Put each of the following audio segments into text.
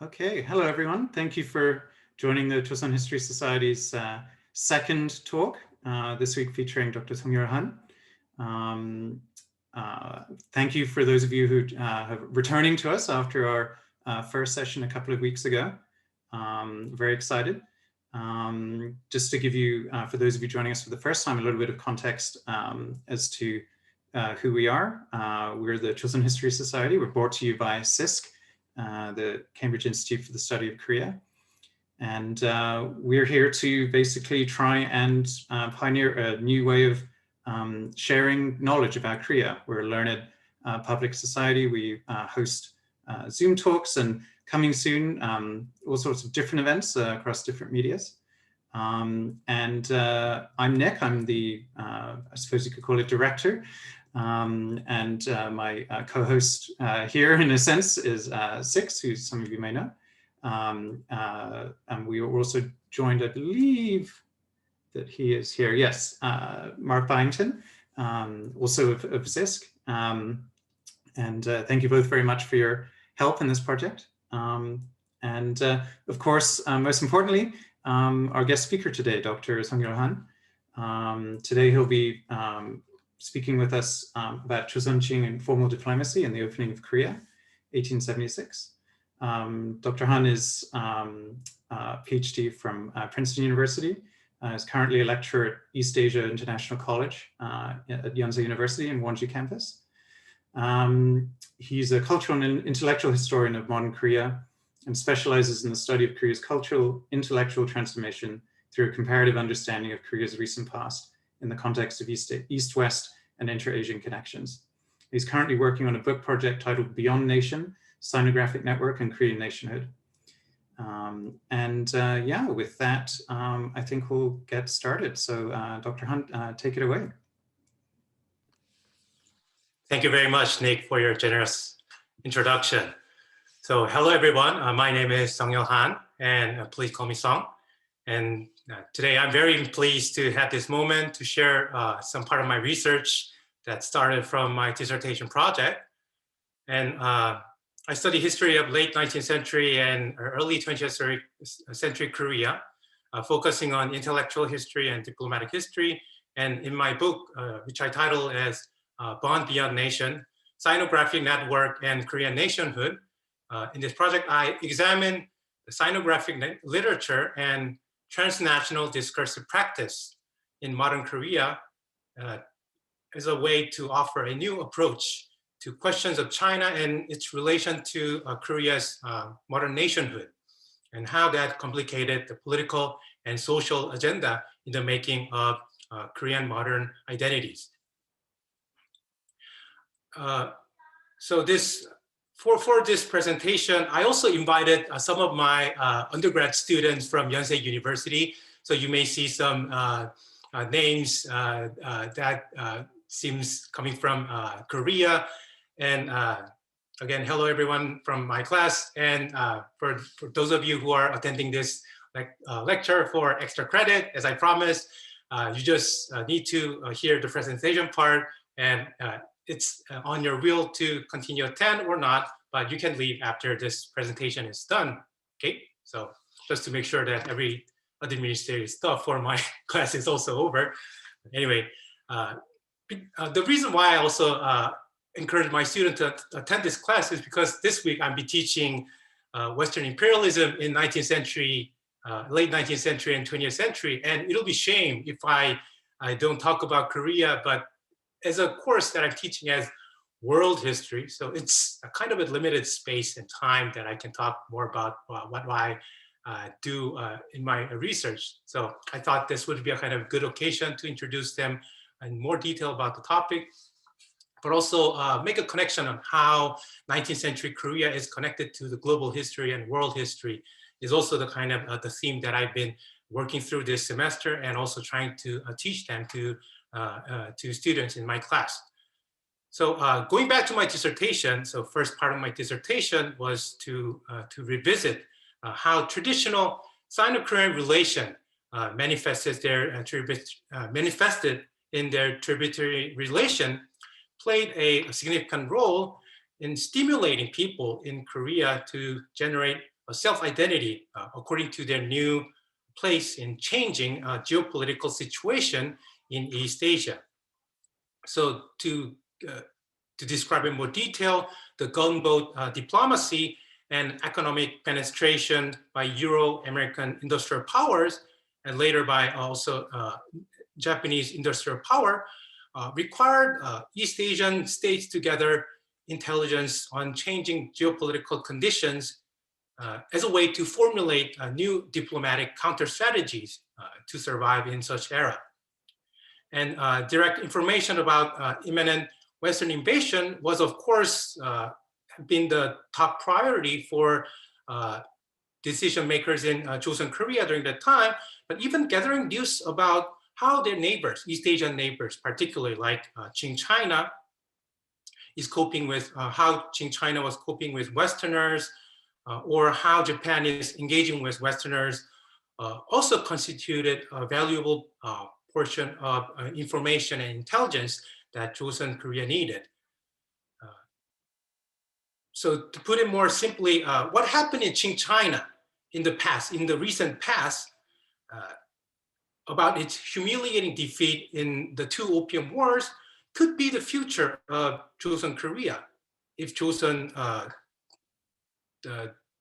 Okay, hello everyone. Thank you for joining the Chosŏn History Society's second talk, this week featuring Dr. Sung-Yeol Han. Thank you for those of you who have returning to us after our first session a couple of weeks ago. Very excited. Just to give you, for those of you joining us for the first time, a little bit of context as to who we are. We're the Chosŏn History Society. We're brought to you by CISC, the Cambridge Institute for the Study of Korea. And we're here to basically try and pioneer a new way of sharing knowledge about Korea. We're a learned public society. We host Zoom talks, and coming soon, all sorts of different events across different medias. I'm Nick. I'm the, I suppose you could call it, director. My co-host here, in a sense, is Six, who some of you may know. And we were also joined, I believe, that he is here. Yes, Mark Byington, also of CISC. Thank you both very much for your help in this project. Of course, most importantly, our guest speaker today, Dr. Sung-Yeol Han. Today he'll be speaking with us about Chosŏn-Qing and formal diplomacy and the opening of Korea, 1876. Dr. Han is a PhD from Princeton University, is currently a lecturer at East Asia International College at Yonsei University in Wonju campus. He's a cultural and intellectual historian of modern Korea and specializes in the study of Korea's cultural, intellectual transformation through a comparative understanding of Korea's recent past in the context of East-West and inter-Asian connections. He's currently working on a book project titled Beyond Nation, Sinographic Network and Korean Nationhood. Yeah, with that, I think we'll get started. So Dr. Han, take it away. Thank you very much, Nick, for your generous introduction. So hello, everyone. My name is Sung-Yeol Han, and please call me Sung. And today I'm very pleased to have this moment to share some part of my research that started from my dissertation project. And I study history of late 19th century and early 20th century Korea, focusing on intellectual history and diplomatic history. And in my book, which I title as Bond Beyond Nation, Sinographic Network and Korean Nationhood, in this project, I examine the sinographic literature and transnational discursive practice in modern Korea as a way to offer a new approach to questions of China and its relation to Korea's modern nationhood, and how that complicated the political and social agenda in the making of Korean modern identities. So this, for this presentation, I also invited some of my undergrad students from Yonsei University. So you may see some names that seems coming from Korea. And again, hello everyone from my class. And for those of you who are attending this lecture for extra credit, as I promised, you just need to hear the presentation part, and it's on your will to continue attend or not, but you can leave after this presentation is done. Okay, so just to make sure that every administrative stuff for my class is also over. Anyway, the reason why I also encourage my students to attend this class is because this week I'll be teaching Western imperialism in 19th century, late 19th century and 20th century. And it'll be shame if I don't talk about Korea, but as a course that I'm teaching as world history. So it's a kind of a limited space and time that I can talk more about what I do in my research. So I thought this would be a kind of good occasion to introduce them in more detail about the topic, but also make a connection on how 19th century Korea is connected to the global history and world history is also the kind of the theme that I've been working through this semester, and also trying to teach them to students in my class. So going back to my dissertation, so first part of my dissertation was to revisit how traditional Sino-Korean relation manifested in their tributary relation played a significant role in stimulating people in Korea to generate self-identity according to their new place in changing geopolitical situation in East Asia. So to describe in more detail, the gunboat diplomacy and economic penetration by Euro-American industrial powers, and later by also Japanese industrial power, required East Asian states to gather intelligence on changing geopolitical conditions as a way to formulate new diplomatic counterstrategies to survive in such era. And direct information about imminent Western invasion was, of course, been the top priority for decision makers in Chosŏn Korea during that time, but even gathering news about how their neighbors, East Asian neighbors, particularly like Qing China, is coping with, how Qing China was coping with Westerners, or how Japan is engaging with Westerners, also constituted a valuable portion of information and intelligence that Chosŏn Korea needed. So to put it more simply, what happened in Qing China in the past, in the recent past, about its humiliating defeat in the 2 Opium Wars could be the future of Chosŏn Korea if Chosŏn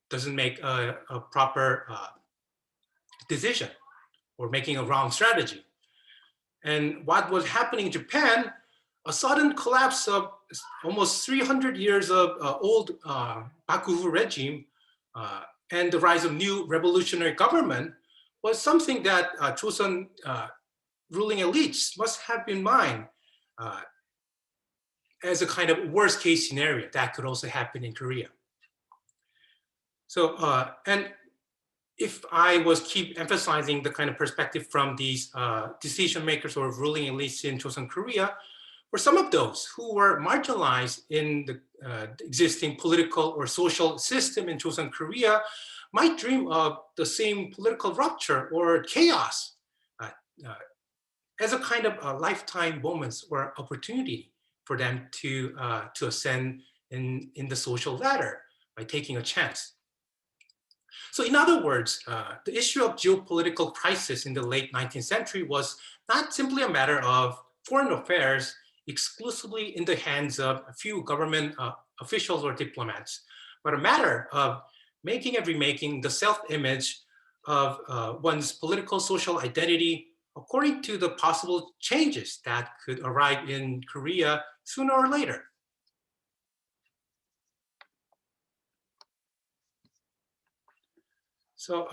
doesn't make a proper decision or making a wrong strategy. And what was happening in Japan, a sudden collapse of almost 300 years of old Bakufu regime and the rise of new revolutionary government was something that Chosŏn ruling elites must have in mind as a kind of worst case scenario that could also happen in Korea. So, and if I was keep emphasizing the kind of perspective from these decision makers or ruling elites in Chosŏn Korea, for some of those who were marginalized in the existing political or social system in Chosŏn Korea might dream of the same political rupture or chaos as a kind of lifetime moments or opportunity for them to ascend in the social ladder by taking a chance. So in other words, the issue of geopolitical crisis in the late 19th century was not simply a matter of foreign affairs exclusively in the hands of a few government officials or diplomats, but a matter of making and remaking the self-image of one's political social identity according to the possible changes that could arrive in Korea sooner or later. So,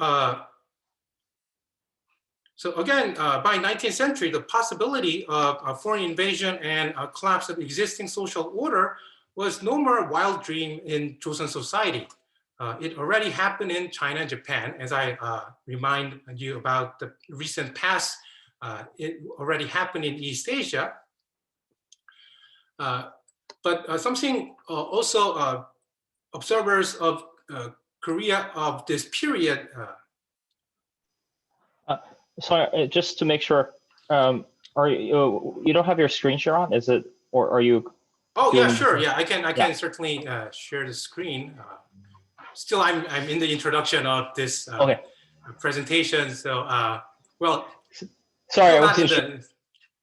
so again, by 19th century, the possibility of a foreign invasion and a collapse of existing social order was no more a wild dream in Joseon society. It already happened in China and Japan, as I remind you about the recent past. It already happened in East Asia. But something also observers of Korea of this period. Sorry, just to make sure, are you don't have your screen share on? Is it, or are you? Oh yeah, sure. Yeah, I can certainly share the screen. Still, I'm in the introduction of this okay. presentation. So well, sorry, I wasn't sure.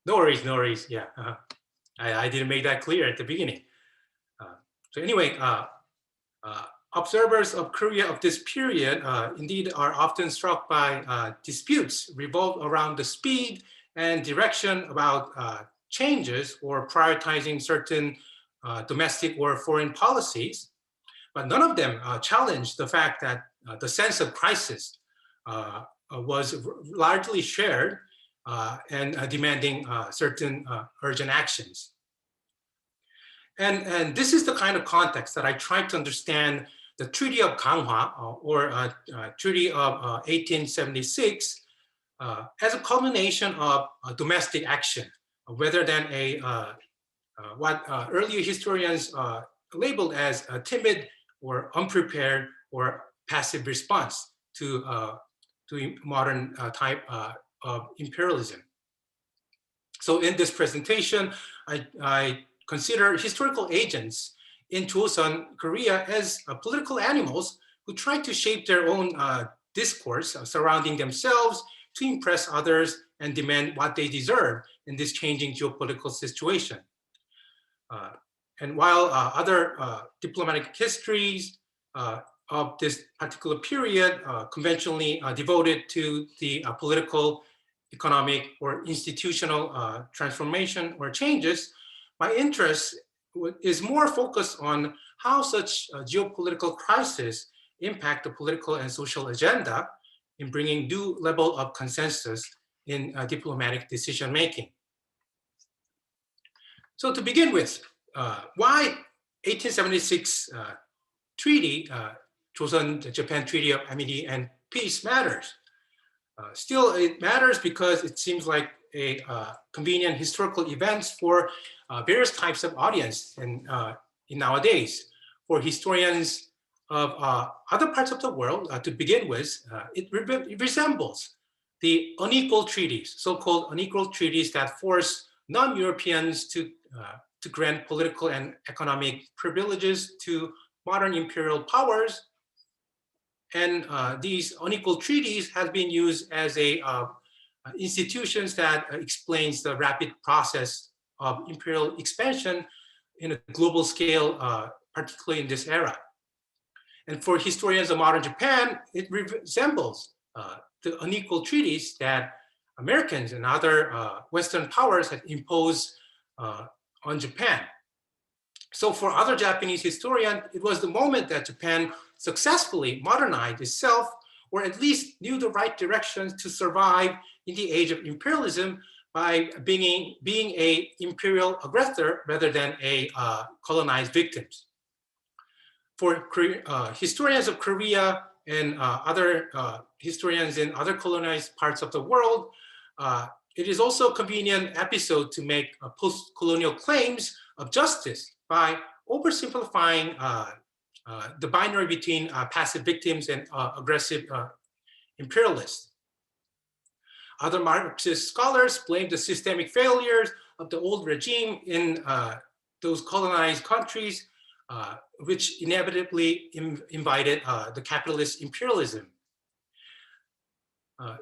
No worries, no worries. Yeah, I didn't make that clear at the beginning. So anyway, observers of Korea of this period indeed are often struck by disputes revolve around the speed and direction about changes or prioritizing certain domestic or foreign policies. But none of them challenge the fact that the sense of crisis was largely shared and demanding certain urgent actions. And this is the kind of context that I try to understand the Treaty of Ganghwa or Treaty of 1876 as a culmination of domestic action, rather than a what earlier historians labeled as a timid or unprepared or passive response to modern type of imperialism. So in this presentation, I consider historical agents in Joseon, Korea as political animals who try to shape their own discourse surrounding themselves to impress others and demand what they deserve in this changing geopolitical situation. And while other diplomatic histories of this particular period conventionally devoted to the political, economic, or institutional transformation or changes, my interest is more focused on how such geopolitical crises impact the political and social agenda in bringing due level of consensus in diplomatic decision making. So to begin with, why 1876 treaty, Joseon-Japan Treaty of Amity and Peace matters. Still, it matters because it seems like a convenient historical event for various types of audience in nowadays. For historians of other parts of the world, to begin with, it resembles the unequal treaties, so-called unequal treaties that force non-Europeans to grant political and economic privileges to modern imperial powers. And these unequal treaties have been used as a institutions that explains the rapid process of imperial expansion in a global scale, particularly in this era. And for historians of modern Japan, it resembles the unequal treaties that Americans and other Western powers had imposed on Japan. So for other Japanese historians, it was the moment that Japan successfully modernized itself, or at least knew the right directions to survive in the age of imperialism by being an imperial aggressor rather than a colonized victim. For historians of Korea and other historians in other colonized parts of the world, it is also a convenient episode to make post-colonial claims of justice by oversimplifying the binary between passive victims and aggressive imperialists. Other Marxist scholars blame the systemic failures of the old regime in those colonized countries, which inevitably invited the capitalist imperialism.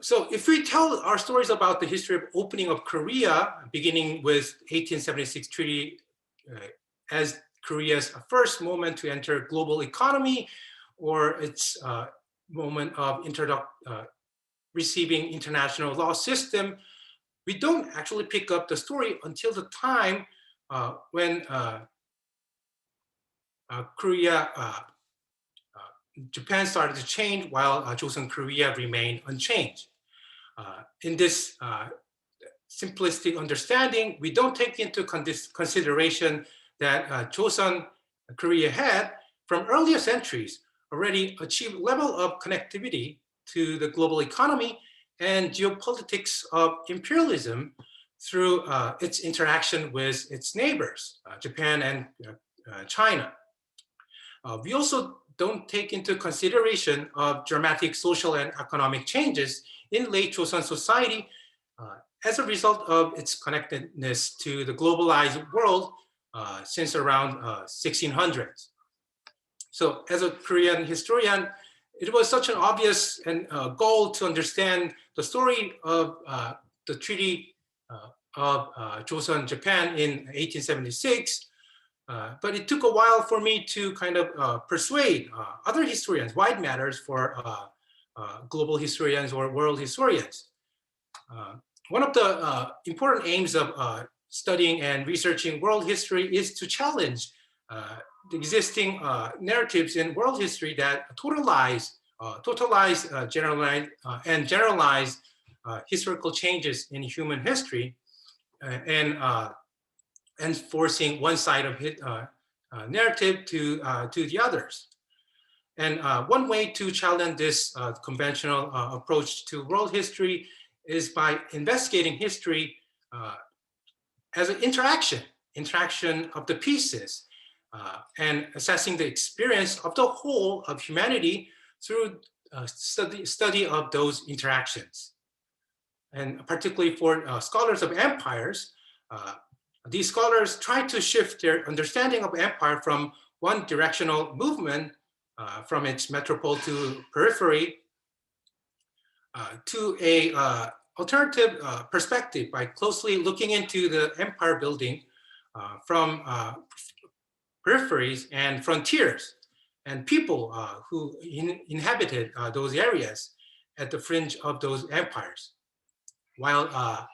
So if we tell our stories about the history of opening of Korea, beginning with 1876 treaty as Korea's first moment to enter global economy, or its moment of receiving international law system, we don't actually pick up the story until the time when Japan started to change while Chosŏn Korea remained unchanged. In this simplistic understanding, we don't take into consideration that Chosŏn Korea had, from earlier centuries, already achieved level of connectivity to the global economy and geopolitics of imperialism through its interaction with its neighbors, Japan and China. We also don't take into consideration of dramatic social and economic changes in late Joseon society as a result of its connectedness to the globalized world since around 1600s. So as a Korean historian, it was such an obvious and goal to understand the story of the Treaty of Joseon, Japan in 1876. But it took a while for me to kind of persuade other historians why it matters for global historians or world historians. One of the important aims of studying and researching world history is to challenge the existing narratives in world history that totalize, generalize historical changes in human history and forcing one side of narrative to the others. And one way to challenge this conventional approach to world history is by investigating history as an interaction of the pieces and assessing the experience of the whole of humanity through study of those interactions. And particularly for scholars of empires, these scholars try to shift their understanding of empire from one directional movement from its metropole to periphery to a alternative perspective by closely looking into the empire building from peripheries and frontiers and people who inhabited those areas at the fringe of those empires, while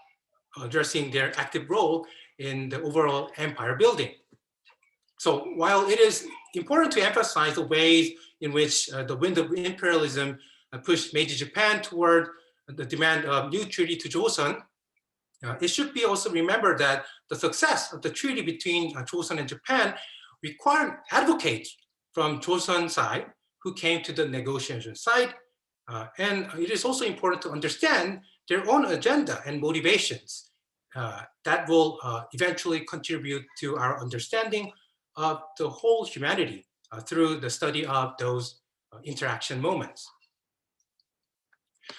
addressing their active role in the overall empire building. So while it is important to emphasize the ways in which the wind of imperialism pushed Meiji Japan toward the demand of new treaty to Joseon, it should be also remembered that the success of the treaty between Joseon and Japan required advocates from Joseon side who came to the negotiation side. And it is also important to understand their own agenda and motivations that will eventually contribute to our understanding of the whole humanity through the study of those interaction moments.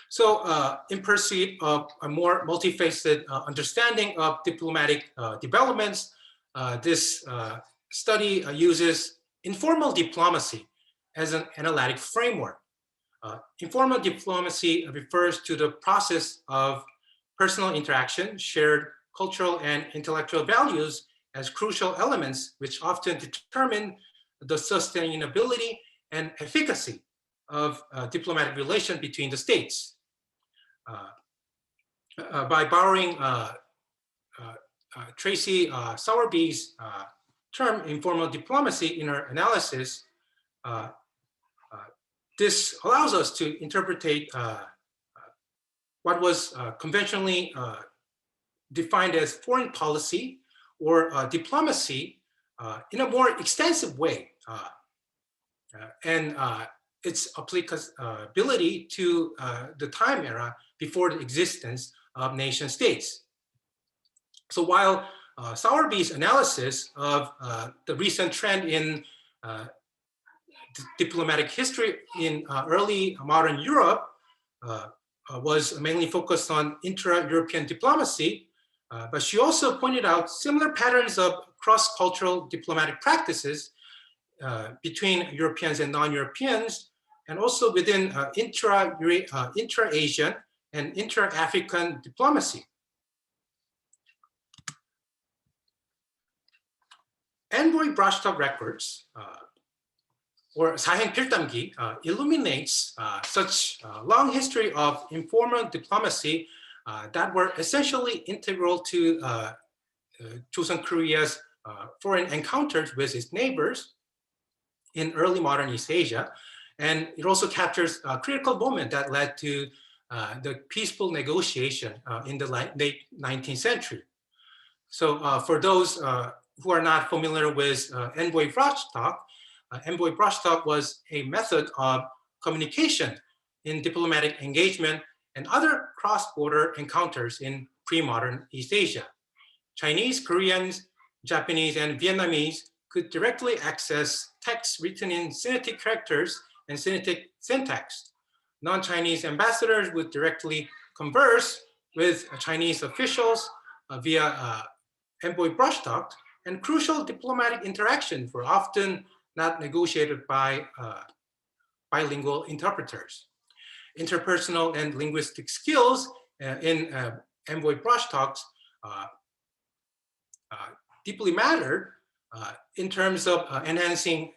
So in pursuit of a more multifaceted understanding of diplomatic developments, this study uses informal diplomacy as an analytic framework. Informal diplomacy refers to the process of personal interaction, shared cultural and intellectual values as crucial elements which often determine the sustainability and efficacy of diplomatic relations between the states. By borrowing Tracy Sowerby's term informal diplomacy in her analysis, this allows us to interpret what was conventionally defined as foreign policy or diplomacy in a more extensive way, and its applicability to the time era before the existence of nation states. So while Sowerby's analysis of the recent trend in diplomatic history in early modern Europe was mainly focused on intra-European diplomacy, but she also pointed out similar patterns of cross-cultural diplomatic practices between Europeans and non-Europeans, and also within intra-Asian and intra-African diplomacy. Envoy Brashov records, or 사행 필담기, illuminates such long history of informal diplomacy that were essentially integral to Chosŏn Korea's foreign encounters with its neighbors in early modern East Asia. And it also captures a critical moment that led to the peaceful negotiation in the late 19th century. So for those who are not familiar with envoy Brashov, envoy Brashov was a method of communication in diplomatic engagement and other cross-border encounters in pre-modern East Asia. Chinese, Koreans, Japanese, and Vietnamese could directly access texts written in Sinitic characters and Sinitic syntax. Non-Chinese ambassadors would directly converse with Chinese officials via envoy Brashov, and crucial diplomatic interactions were often not negotiated by bilingual interpreters. Interpersonal and linguistic skills in envoy Brashov deeply mattered in terms of enhancing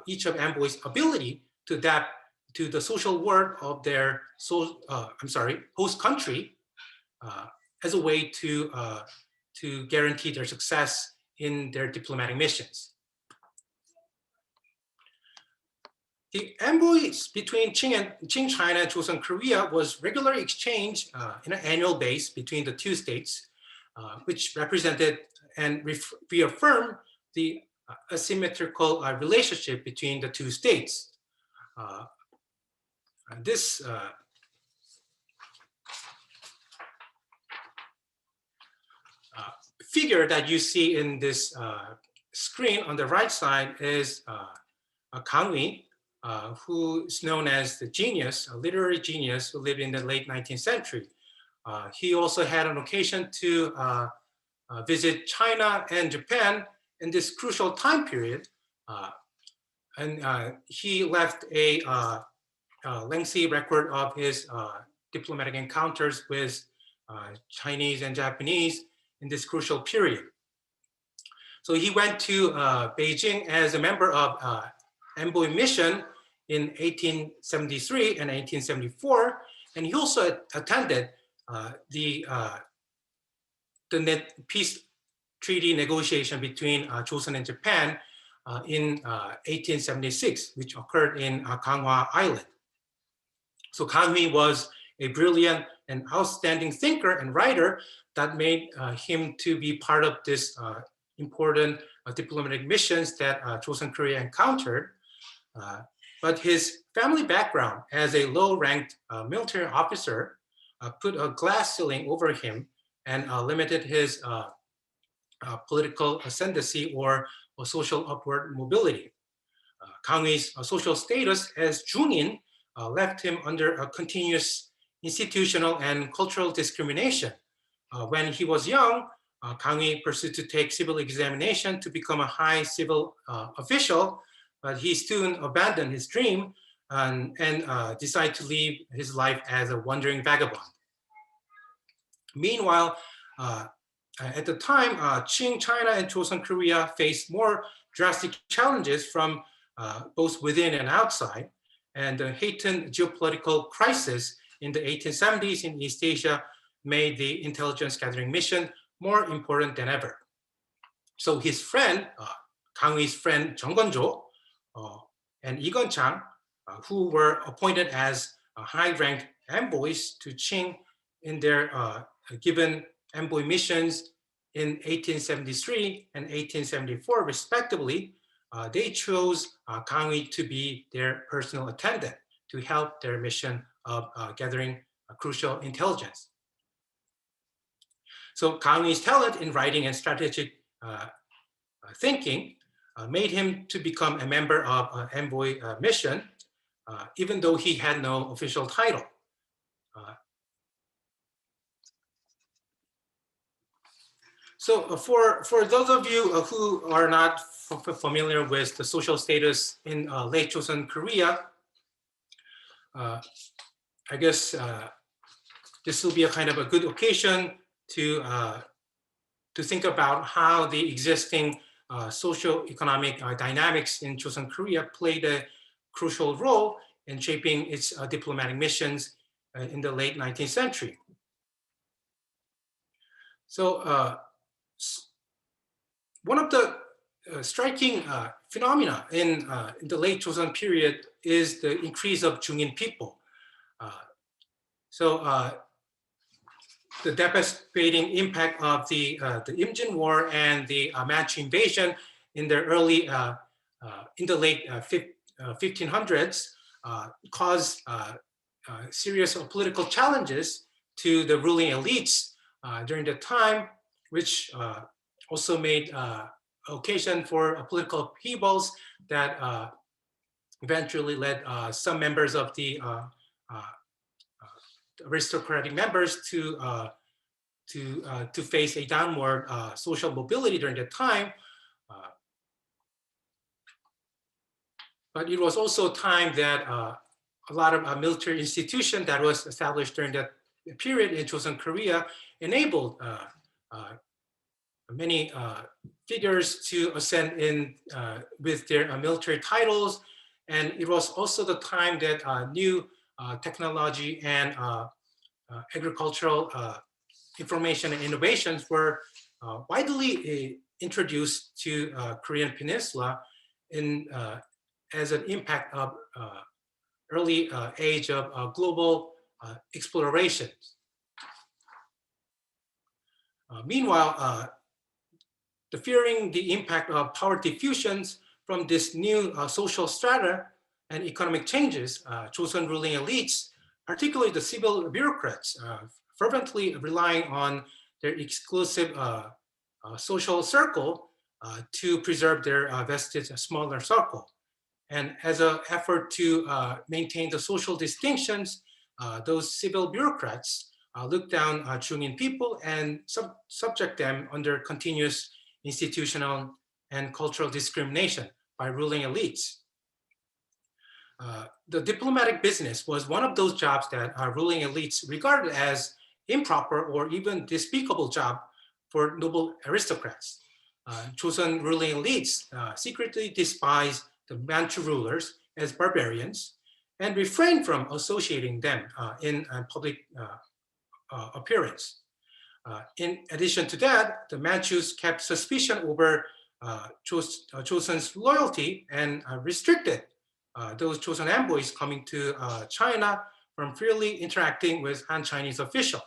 each of envoys' ability to adapt to the social world of their host country as a way to guarantee their success in their diplomatic missions. The envoys between Qing China and Chosŏn Korea was regularly exchanged in an annual base between the two states, which represented and reaffirmed the asymmetrical relationship between the two states. This figure that you see in this screen on the right side is Kang Ui, who is known as the genius, a literary genius who lived in the late 19th century. He also had an occasion to visit China and Japan in this crucial time period. and he left a lengthy record of his diplomatic encounters with Chinese and Japanese in this crucial period. So he went to Beijing as a member of envoy mission in 1873 and 1874, and he also attended the peace treaty negotiation between Joseon and Japan in 1876, which occurred in Ganghwa Island. So Kang Hui was a brilliant and outstanding thinker and writer that made him to be part of this important diplomatic missions that Chosŏn Korea encountered. But his family background as a low-ranked military officer put a glass ceiling over him and limited his political ascendancy or social upward mobility. Kang Hui's social status as Jungin left him under a continuous institutional and cultural discrimination. When he was young, Kang Hui pursued to take civil examination to become a high civil official, but he soon abandoned his dream and decided to live his life as a wandering vagabond. Meanwhile, at the time, Qing China and Joseon Korea faced more drastic challenges from both within and outside, and the heightened geopolitical crisis in the 1870s in East Asia made the intelligence gathering mission more important than ever. So his friend, Kang Hui's friend Jeong Gun-jo and Lee Gun-chang, who were appointed as high-ranked envoys to Qing in their given envoy missions in 1873 and 1874 respectively, they chose Kang Hui to be their personal attendant to help their mission of gathering crucial intelligence. So Kang Hui's talent in writing and strategic thinking made him to become a member of an envoy mission, even though he had no official title. So for those of you who are not familiar with the social status in late Joseon Korea, I guess this will be a kind of a good occasion to think about how the existing socio-economic dynamics in Joseon Korea played a crucial role in shaping its diplomatic missions in the late 19th century. So one of the striking phenomena in the late Joseon period is the increase of Jungin people. The devastating impact of the Imjin War and the Manchu invasion in the late 1500s caused serious political challenges to the ruling elites during the time, which also made occasion for political upheavals that eventually led some members of the aristocratic members to face a downward social mobility during that time. But it was also a time that a lot of military institution that was established during that period in Joseon Korea enabled many figures to ascend in with their military titles. And it was also the time that new technology and agricultural information and innovations were widely introduced to Korean Peninsula as an impact of early age of global exploration. Meanwhile, fearing the impact of power diffusions from this new social strata and economic changes, Joseon ruling elites, particularly the civil bureaucrats, fervently relying on their exclusive social circle to preserve their vested smaller circle. And as an effort to maintain the social distinctions, those civil bureaucrats look down Jungin people and subject them under continuous institutional and cultural discrimination by ruling elites. the diplomatic business was one of those jobs that ruling elites regarded as improper or even despicable job for noble aristocrats. Joseon ruling elites secretly despised the Manchu rulers as barbarians and refrained from associating them in public appearance. In addition to that, the Manchus kept suspicion over Joseon's loyalty and restricted those Joseon envoys coming to China from freely interacting with Han Chinese officials.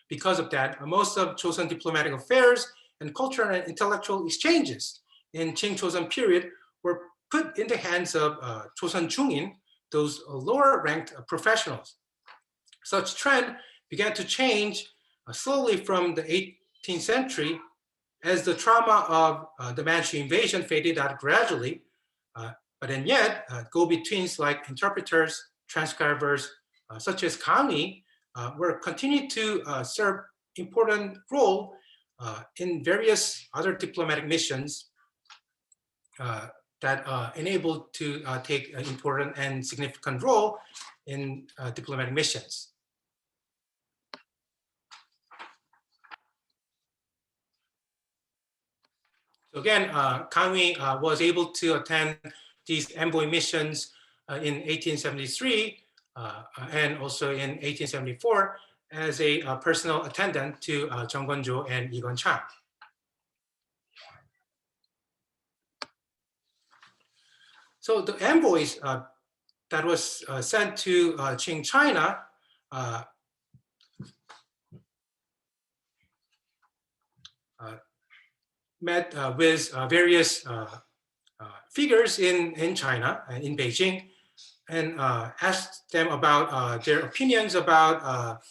Because of that, most of Joseon diplomatic affairs and cultural and intellectual exchanges in Qing Joseon period were put in the hands of Chosŏn-Qing, those lower ranked professionals. Such trend began to change slowly from the 18th century as the trauma of the Manchu invasion faded out gradually. But then yet, go-betweens like interpreters, transcribers, such as Kangmi, were continued to serve important role in various other diplomatic missions that enabled to take an important and significant role in diplomatic missions. So again, Kangmi was able to attend these envoy missions in 1873 and also in 1874 as a personal attendant to Jeong Gun-jo and Lee Gun-chang. So the envoys that was sent to Qing China met with various figures in China and in Beijing and asked them about their opinions about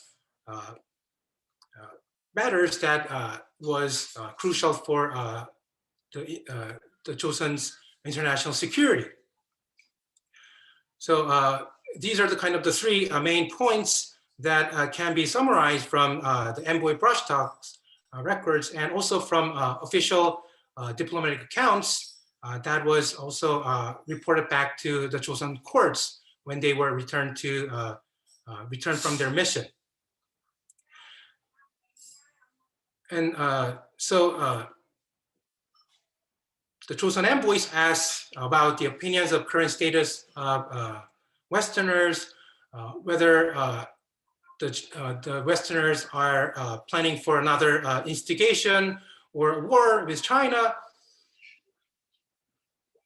matters that was crucial for the Joseon's international security. So these are the kind of the three main points that can be summarized from the envoy brush talks records and also from official diplomatic accounts that was also reported back to the Joseon courts when they were returned from their mission. And so the Joseon envoys asked about the opinions of current status of Westerners, whether the Westerners are planning for another instigation or a war with China,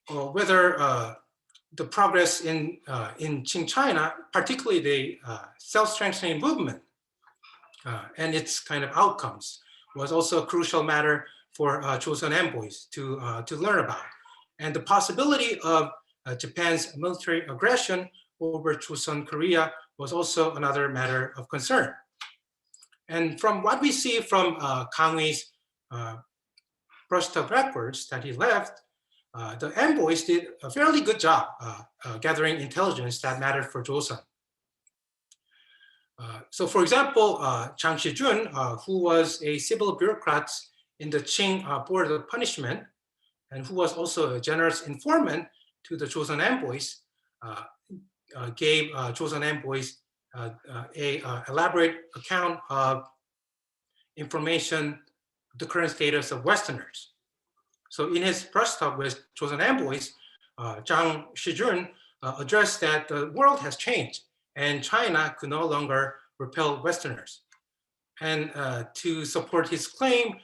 or whether the progress in Qing China, particularly the self-strengthening movement and its kind of outcomes, was also a crucial matter for Joseon envoys to learn about. And the possibility of Japan's military aggression over Chosån Korea was also another matter of concern. And from what we see from Kangmi's brush-up records that he left, the envoys did a fairly good job gathering intelligence that mattered for Joseon. So for example, Jang Si-jun, who was a civil bureaucrat in the Qing Board of Punishment, and who was also a generous informant to the Joseon envoys, gave Joseon envoys a elaborate account of information, the current status of Westerners. So in his press talk with Joseon envoys, Jang Si-jun addressed that the world has changed and China could no longer repel Westerners. And to support his claim,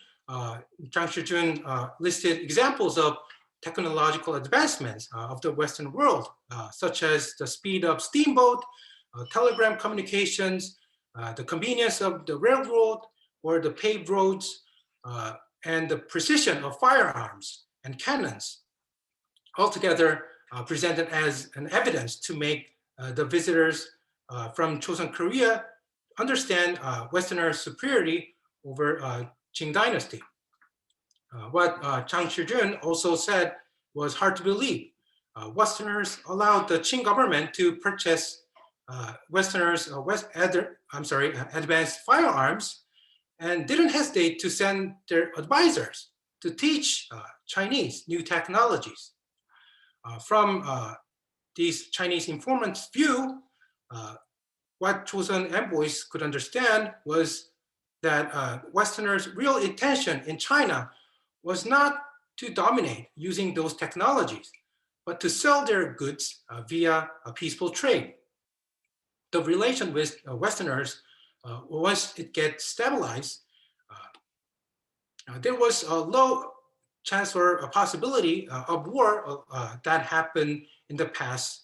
Jang Si-jun listed examples of technological advancements of the Western world, such as the speed of steamboat, telegram communications, the convenience of the railroad or the paved roads, and the precision of firearms and cannons, altogether presented as an evidence to make the visitors from Chosŏn Korea understand Westerners' superiority over Qing dynasty. What Jang Si-jun also said was hard to believe. Westerners allowed the Qing government to purchase Westerners' advanced firearms and didn't hesitate to send their advisors to teach Chinese new technologies. From these Chinese informants' view, what Chosŏn envoys could understand was that Westerners' real intention in China was not to dominate using those technologies, but to sell their goods via a peaceful trade. The relation with Westerners, once it gets stabilized, there was a low chance or a possibility of war that happened in the past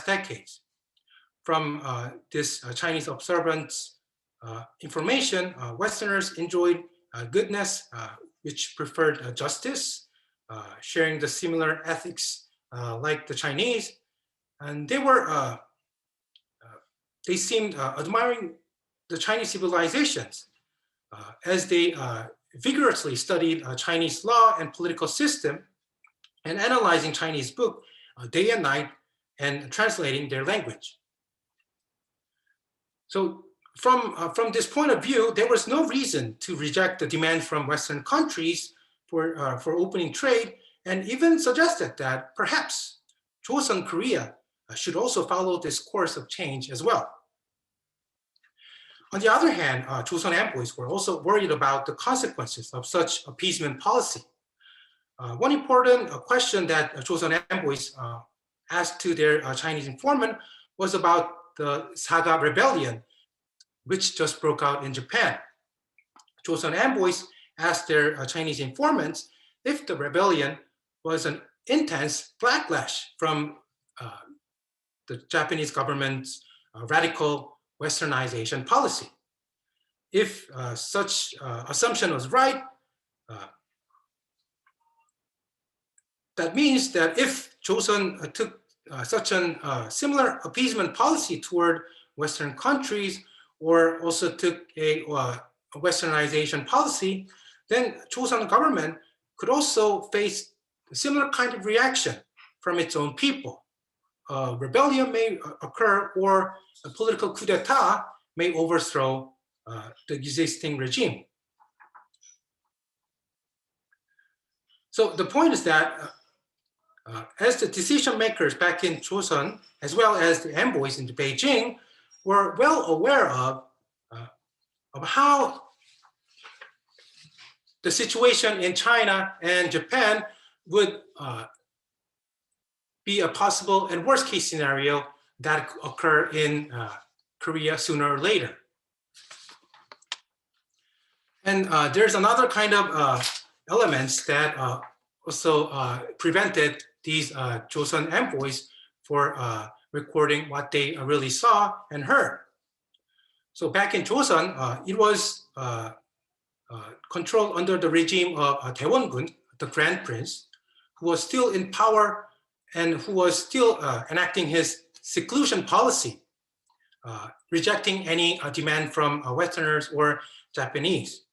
decades. From this Chinese observance information, Westerners enjoyed goodness, which preferred justice, sharing the similar ethics like the Chinese, and they seemed admiring the Chinese civilizations as they vigorously studied Chinese law and political system and analyzing Chinese book day and night and translating their language. So from this point of view, there was no reason to reject the demand from Western countries for opening trade, and even suggested that perhaps Chosŏn Korea should also follow this course of change as well. On the other hand, Chosŏn envoys were also worried about the consequences of such appeasement policy. One important question that Chosŏn envoys asked to their Chinese informant was about the Saga rebellion, which just broke out in Japan. Chosŏn envoys asked their Chinese informants if the rebellion was an intense backlash from the Japanese government's radical Westernization policy. If such assumption was right, that means that if Chosŏn took such a similar appeasement policy toward Western countries, or also took a Westernization policy, then Chosŏn government could also face a similar kind of reaction from its own people. Rebellion may occur, or a political coup d'etat may overthrow the existing regime. So the point is that as the decision makers back in Chosŏn, as well as the envoys in Beijing, were well aware of how the situation in China and Japan would be a possible and worst case scenario that occur in Korea sooner or later. And there's another kind of elements that also prevented these Chosŏn envoys for recording what they really saw and heard. So back in Chosŏn, it was controlled under the regime of Daewon-gun, the Grand Prince, who was still in power and who was still enacting his seclusion policy, rejecting any demand from Westerners or Japanese.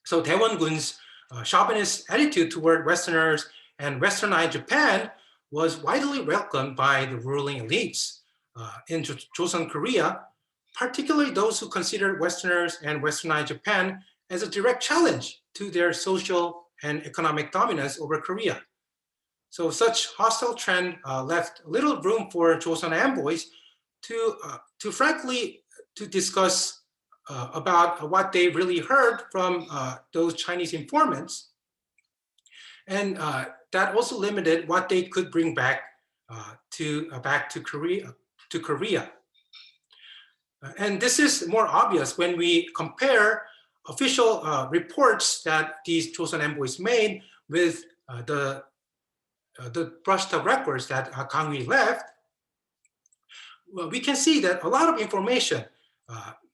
So Daewon-gun's chauvinist attitude toward Westerners and Westernized Japan was widely welcomed by the ruling elites in Chosŏn Korea, particularly those who considered Westerners and Westernized Japan as a direct challenge to their social and economic dominance over Korea. So such hostile trend left little room for Chosån envoys to frankly discuss about what they really heard from those Chinese informants, and that also limited what they could bring back to Korea. And this is more obvious when we compare official reports that these Chosån envoys made with the brushed up records that Kang Hui left. Well, we can see that a lot of information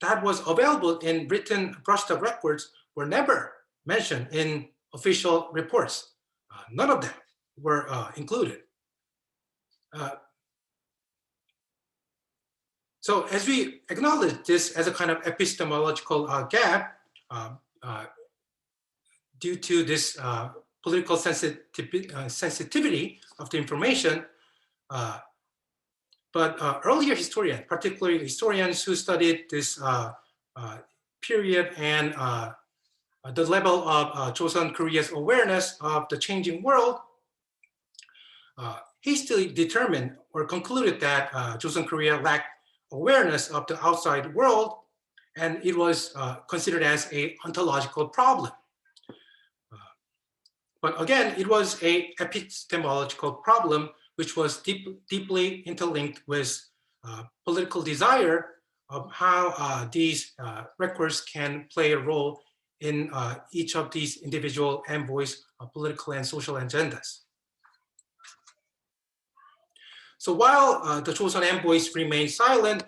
that was available in written brushed up records were never mentioned in official reports. None of them were included. So as we acknowledge this as a kind of epistemological gap due to this political sensitivity of the information, but earlier historians, particularly historians who studied this period and the level of Chosån Korea's awareness of the changing world, hastily determined or concluded that Chosŏn Korea lacked awareness of the outside world, and it was considered as an ontological problem. But again, it was an epistemological problem, which was deeply interlinked with political desire of how these records can play a role in each of these individual envoys' political and social agendas. So while the Chosŏn envoys remained silent,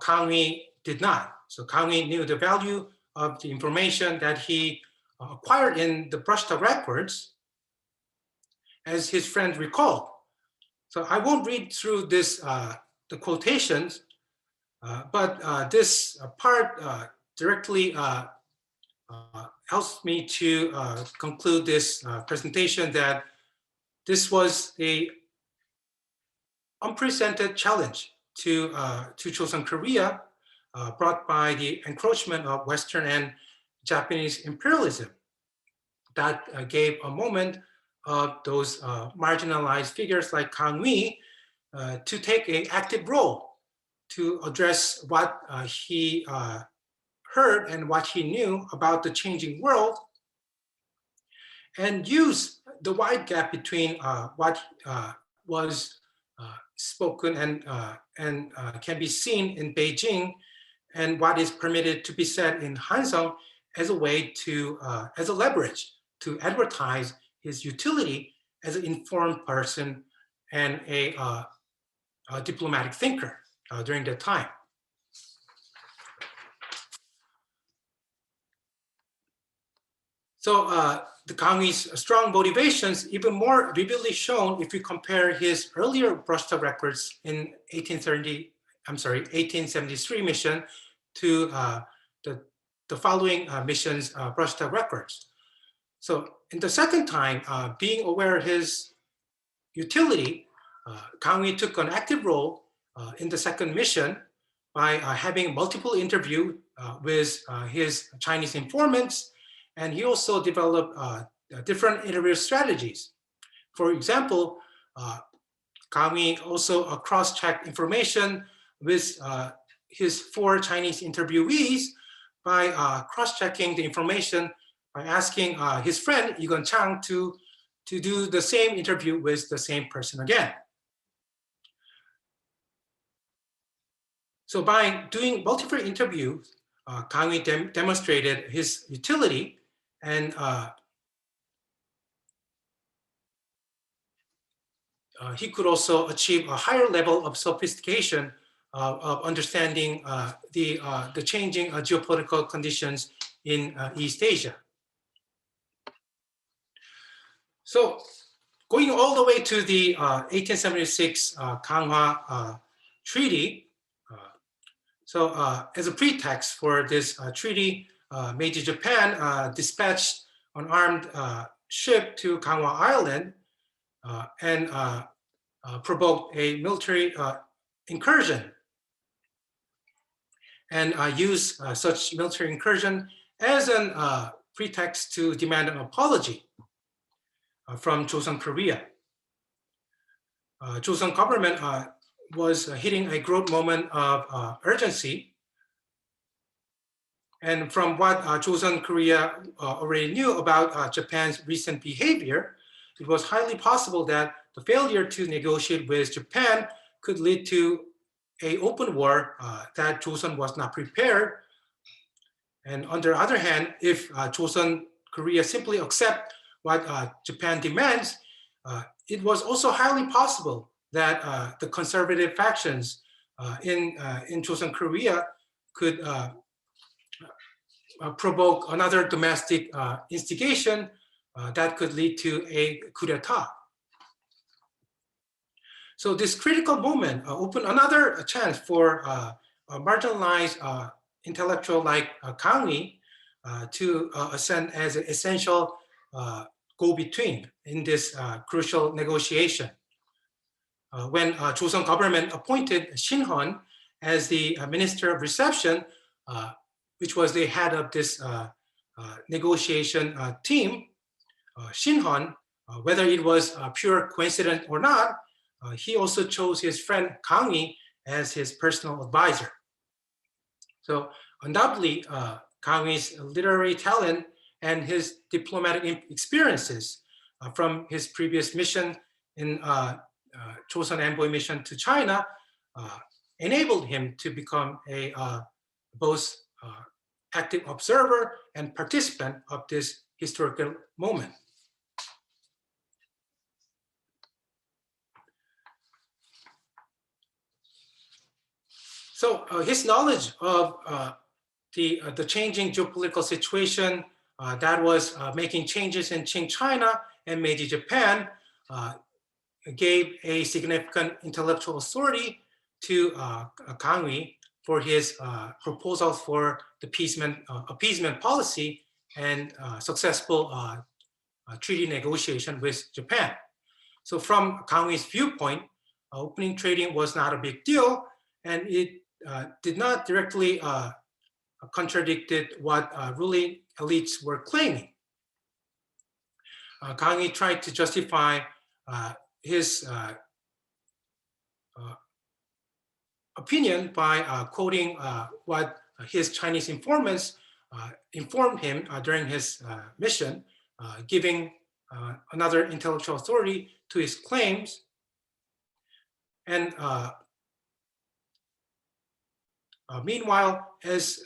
Kang Hui did not. So Kang Hui knew the value of the information that he acquired in the brushed up records, as his friend recalled. So I won't read through this, the quotations, but this part directly helps me to conclude this presentation that this was a unprecedented challenge to Chosŏn Korea, brought by the encroachment of Western and Japanese imperialism that gave a moment of those marginalized figures like Kang Hui to take an active role to address what he heard and what he knew about the changing world, and use the wide gap between what was spoken and can be seen in Beijing and what is permitted to be said in Hansong as a way to, as a leverage to advertise his utility as an informed person and a diplomatic thinker during that time. So the Kang Hui's strong motivations even more vividly shown if we compare his earlier brushed up records in 1873 mission to the following mission's brushed up records. So in the second time, being aware of his utility, Kang Hui took an active role in the second mission by having multiple interviews with his Chinese informants, and he also developed different interview strategies. For example, Kang Hui also cross-checked information with his 4 Chinese interviewees by cross-checking the information by asking his friend Yi Chang to do the same interview with the same person again. So by doing multiple interviews, Kang Hui demonstrated his utility, and he could also achieve a higher level of sophistication of understanding the changing geopolitical conditions in East Asia. So going all the way to the 1876 Ganghwa Treaty, so as a pretext for this treaty, Meiji Japan dispatched an armed ship to Ganghwa Island and provoked a military incursion, and used such military incursion as a pretext to demand an apology from Chosŏn Korea. Chosŏn government was hitting a growth moment of urgency. And from what Chosån Korea already knew about Japan's recent behavior, it was highly possible that the failure to negotiate with Japan could lead to an open war that Chosŏn was not prepared. And on the other hand, if Chosån Korea simply accept what Japan demands, it was also highly possible that the conservative factions in Chosån Korea could provoke another domestic instigation that could lead to a coup d'etat. So this critical moment opened another chance for a marginalized intellectual like Kang Hui to ascend as an essential go-between in this crucial negotiation. When Chosån government appointed Shin Hun as the Minister of Reception, which was the head of this negotiation team, Shin Hun, whether it was pure coincidence or not, he also chose his friend Kang Yi as his personal advisor. So undoubtedly, Kang Yi's literary talent and his diplomatic experiences from his previous mission in Chosŏn envoy mission to China enabled him to become a both active observer and participant of this historical moment. So his knowledge of the changing geopolitical situation that was making changes in Qing China and Meiji Japan gave a significant intellectual authority to Kang Yi for his proposal for the appeasement policy and successful treaty negotiation with Japan. So from Kang Yi's viewpoint, opening trading was not a big deal, and it did not directly contradicted what ruling elites were claiming. Kang Yi tried to justify his opinion by quoting what his Chinese informants informed him during his mission, giving another intellectual authority to his claims. And meanwhile, as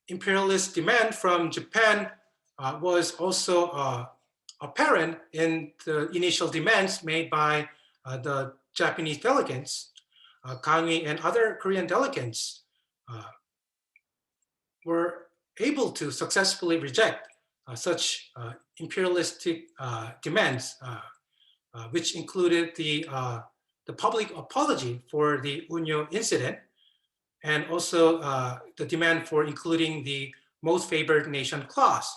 imperialist demand from Japan was also apparent in the initial demands made by the Japanese delegates, Kang Yi and other Korean delegates were able to successfully reject such imperialistic demands, which included the public apology for the Unyo incident, and also the demand for including the most favored nation clause,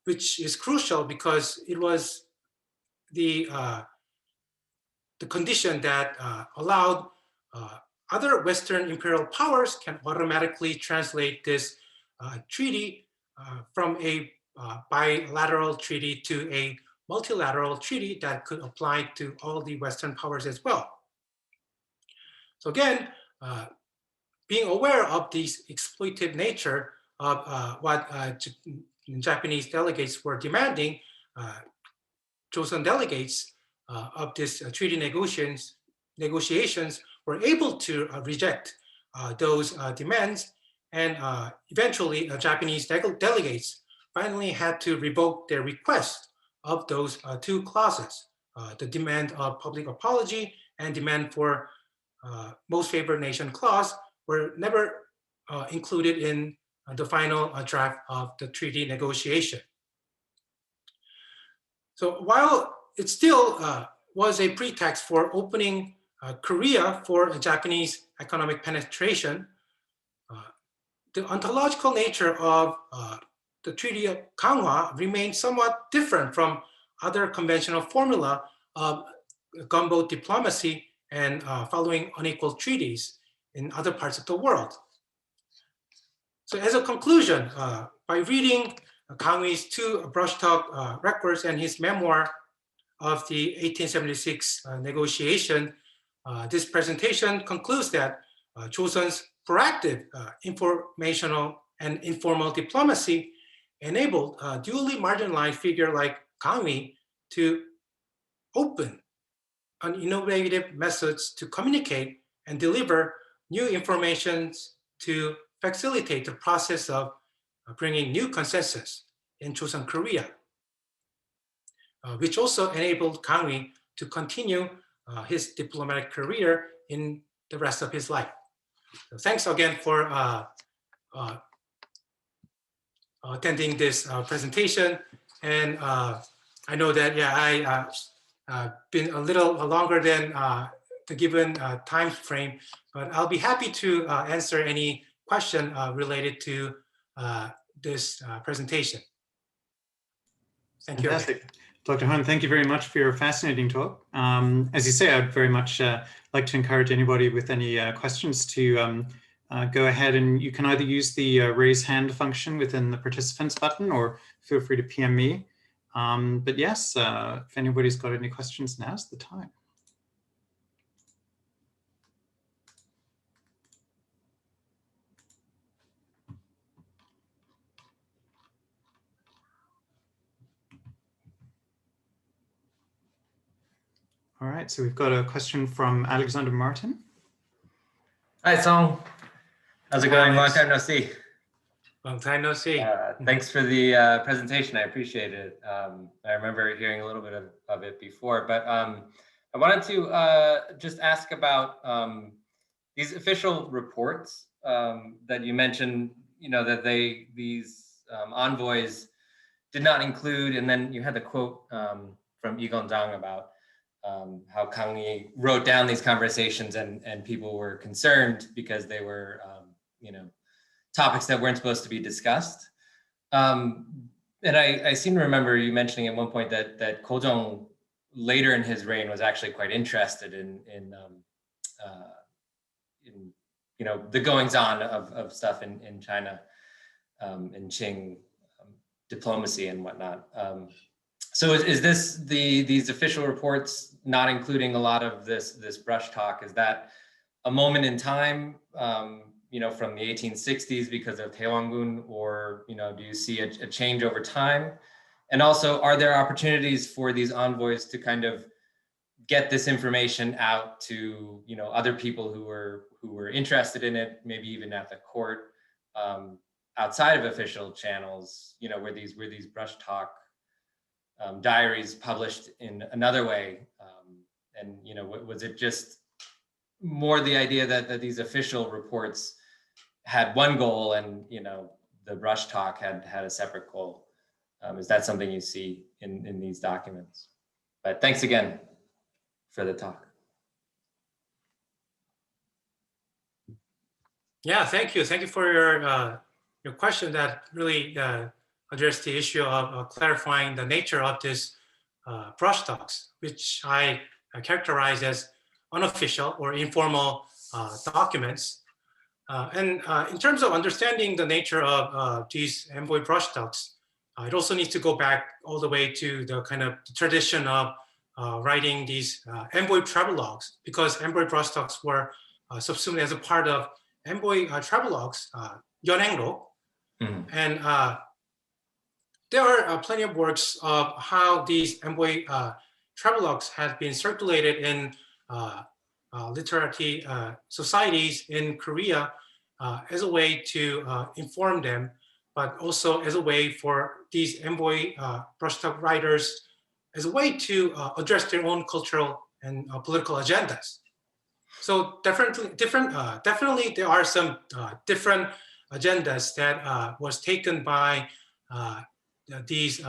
which is crucial because it was the condition that allowed other Western imperial powers can automatically translate this treaty from a bilateral treaty to a multilateral treaty that could apply to all the Western powers as well. So again, being aware of this exploitative nature of what Japanese delegates were demanding, Joseon delegates of this treaty negotiations were able to reject those demands, and eventually Japanese delegates finally had to revoke their request of those two clauses, the demand of public apology and demand for most favored nation clause were never included in the final draft of the treaty negotiation. So while it still was a pretext for opening Korea for Japanese economic penetration, the ontological nature of the Treaty of Ganghwa remained somewhat different from other conventional formula of gunboat diplomacy and following unequal treaties in other parts of the world. So as a conclusion, by reading Kang Yi's two brushtalk records and his memoir of the 1876 negotiation, this presentation concludes that Joseon's proactive informational and informal diplomacy enabled a duly marginalized figure like Kang Yi to open on innovative methods to communicate and deliver new informations to facilitate the process of bringing new consensus in Chosŏn Korea, which also enabled Kang Yi to continue his diplomatic career in the rest of his life. So thanks again for attending this presentation. And I know that, yeah, I been a little longer than the given time frame, but I'll be happy to answer any question related to this presentation. Thank you. Fantastic. Dr. Han, thank you very much for your fascinating talk. As you say, I'd very much like to encourage anybody with any questions to go ahead, and you can either use the raise hand function within the participants button or feel free to PM me. But yes, if anybody's got any questions, now's the time. All right, so we've got a question from Alexander Martin. Hi, Song. How's it going? Long time no see. Long time no see. Thanks for the presentation. I appreciate it. I remember hearing a little bit of it before, but I wanted to just ask about these official reports that you mentioned, that these envoys did not include, and then you had the quote from Lee Gong-jang about how Kang Yi wrote down these conversations and people were concerned because they were, topics that weren't supposed to be discussed. And I seem to remember you mentioning at one point that Chosŏn later in his reign was actually quite interested in the goings on of stuff in China, in Qing diplomacy and whatnot. So is this these official reports not including a lot of this brush talk? Is that a moment in time, from the 1860s because of Taewanggun, or do you see a change over time? And also, are there opportunities for these envoys to kind of get this information out to other people who were interested in it, maybe even at the court, outside of official channels, where these brush talk diaries published in another way, and was it just more the idea that these official reports had one goal and the brush talk had a separate goal? Is that something you see in these documents? But thanks again for the talk. Yeah, thank you. Thank you for your question that really addressed the issue of clarifying the nature of this brush talks, which I characterize as unofficial or informal documents. And in terms of understanding the nature of these envoy brush talks, it also needs to go back all the way to the kind of tradition of writing these envoy travelogues, because envoy brush talks were subsumed as a part of envoy travelogues, 연행록. And there are plenty of works of how these envoy travelogues have been circulated in literary societies in Korea as a way to inform them, but also as a way for these envoy brush talk writers, as a way to address their own cultural and political agendas. So definitely there are some different agendas that was taken by these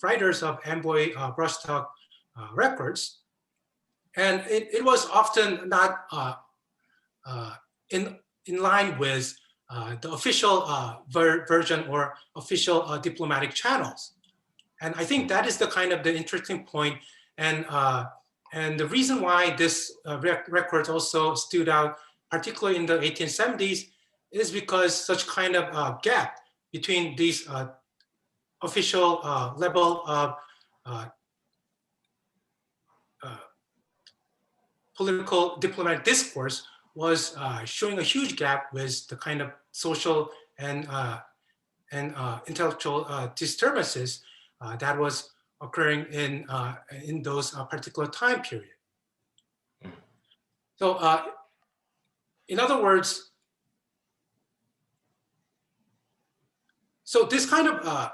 writers of envoy brush talk records, and it was often not in line with the official version or official diplomatic channels. And I think that is the kind of the interesting point, and the reason why this records also stood out, particularly in the 1870s, is because such kind of gap between these official level of political diplomatic discourse was showing a huge gap with the kind of social and intellectual disturbances that was occurring in those particular time period. So in other words, so this kind of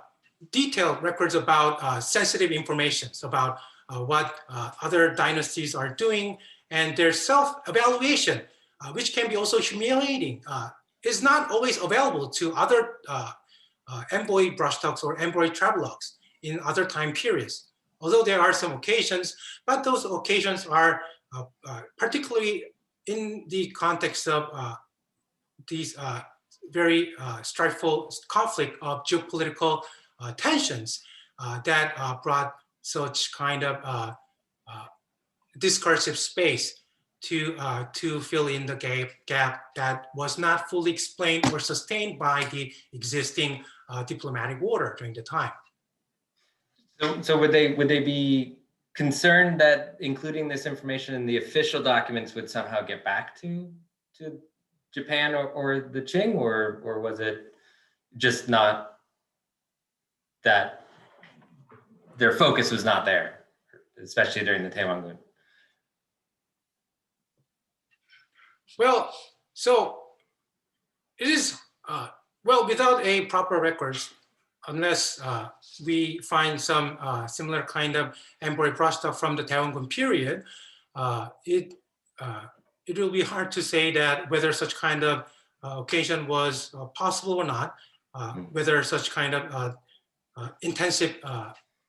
detailed records about sensitive information about what other dynasties are doing and their self-evaluation, which can be also humiliating, is not always available to other envoy brush talks or envoy travelogues in other time periods. Although there are some occasions, but those occasions are particularly in the context of these very strifeful conflict of geopolitical tensions that brought such kind of discursive space to fill in the gap that was not fully explained or sustained by the existing diplomatic order during the time. So would they be concerned that including this information in the official documents would somehow get back to Japan or the Qing, or was it just not that their focus was not there, especially during the Taewanggun? Well, so it is, well, without a proper records, unless we find some similar kind of envoy brushstroke from the Daewongun period, it will be hard to say that whether such kind of occasion was possible or not, whether such kind of intensive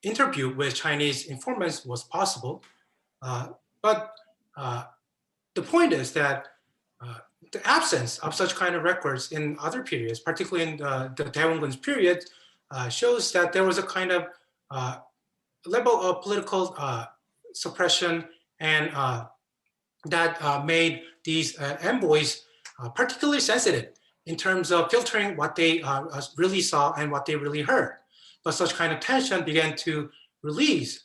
interview with Chinese informants was possible. But the point is that the absence of such kind of records in other periods, particularly in the Daewongun's period, shows that there was a kind of level of political suppression, and that made these envoys particularly sensitive in terms of filtering what they really saw and what they really heard. But such kind of tension began to release,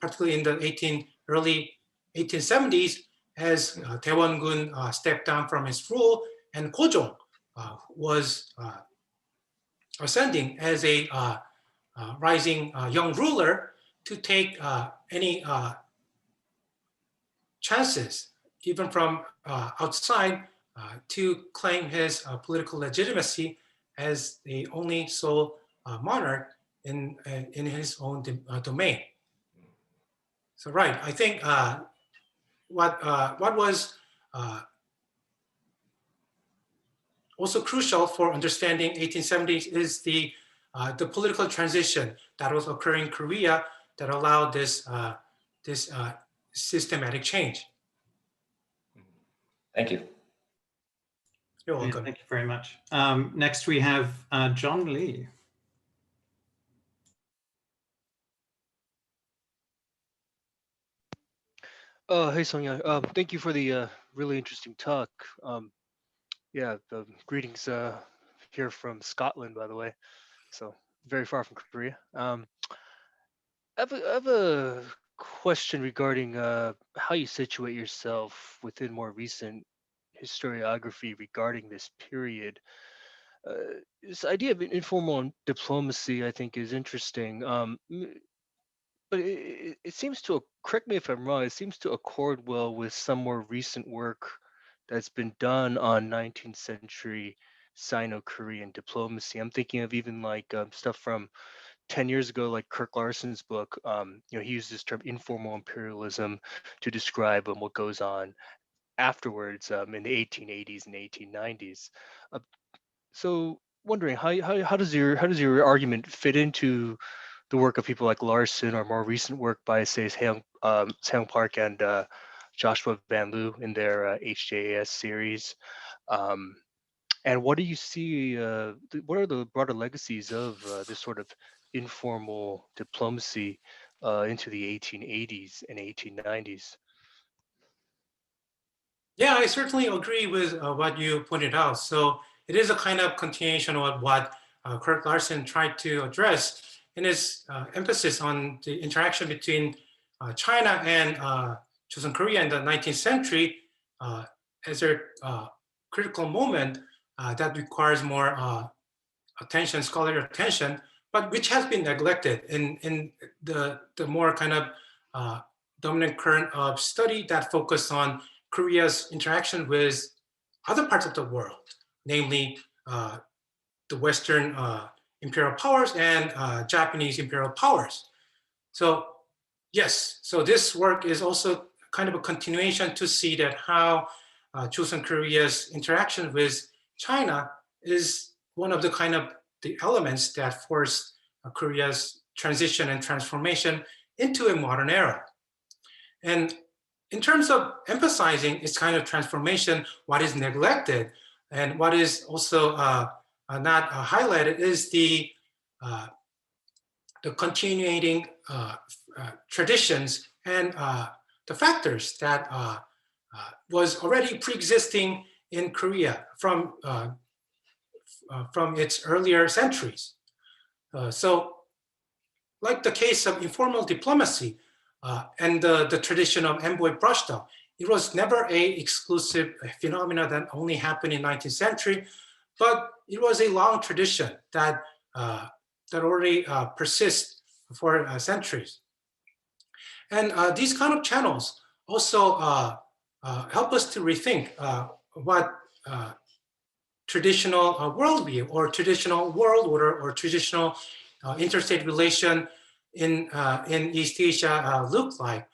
particularly in the early 1870s, as Daewongun stepped down from his rule, and Gojong was ascending as a rising young ruler to take any chances, even from outside, to claim his political legitimacy as the only sole monarch in his own domain. So right, I think what was also crucial for understanding 1870s is the political transition that was occurring in Korea that allowed this systematic change. Thank you. You're Yeah, welcome. thank you very much. Next, we have John Lee. Hey Sonia, thank you for the really interesting talk. Yeah, greetings here from Scotland, by the way, so very far from Korea. I have a question regarding how you situate yourself within more recent historiography regarding this period. This idea of informal diplomacy, I think, is interesting. But it seems to, correct me if I'm wrong, it seems to accord well with some more recent work that's been done on 19th century Sino-Korean diplomacy. I'm thinking of even like stuff from 10 years ago, like Kirk Larson's book. He used this term informal imperialism to describe what goes on afterwards in the 1880s and 1890s. So wondering how does your argument fit into the work of people like Larson, or more recent work by, say, Seong Park and Joshua Van Loo in their HJAS series? And what do you see, what are the broader legacies of this sort of informal diplomacy into the 1880s and 1890s? Yeah, I certainly agree with what you pointed out. So it is a kind of continuation of what Kirk Larson tried to address in his emphasis on the interaction between China and Chosŏn Korea in the 19th century as a critical moment that requires more attention, scholarly attention, but which has been neglected in the more kind of dominant current of study that focus on Korea's interaction with other parts of the world, namely the Western imperial powers and Japanese imperial powers. So yes, so this work is also kind of a continuation to see that how Chosŏn Korea's interaction with China is one of the kind of the elements that forced Korea's transition and transformation into a modern era. And in terms of emphasizing its kind of transformation, what is neglected and what is also not highlighted is the continuing traditions and the factors that was already pre-existing in Korea from its earlier centuries. So like the case of informal diplomacy and the tradition of envoy brushstroke, it was never a exclusive phenomena that only happened in 19th century, but it was a long tradition that already persists for centuries. And these kind of channels also help us to rethink what traditional worldview or traditional world order or traditional interstate relation in East Asia looked like,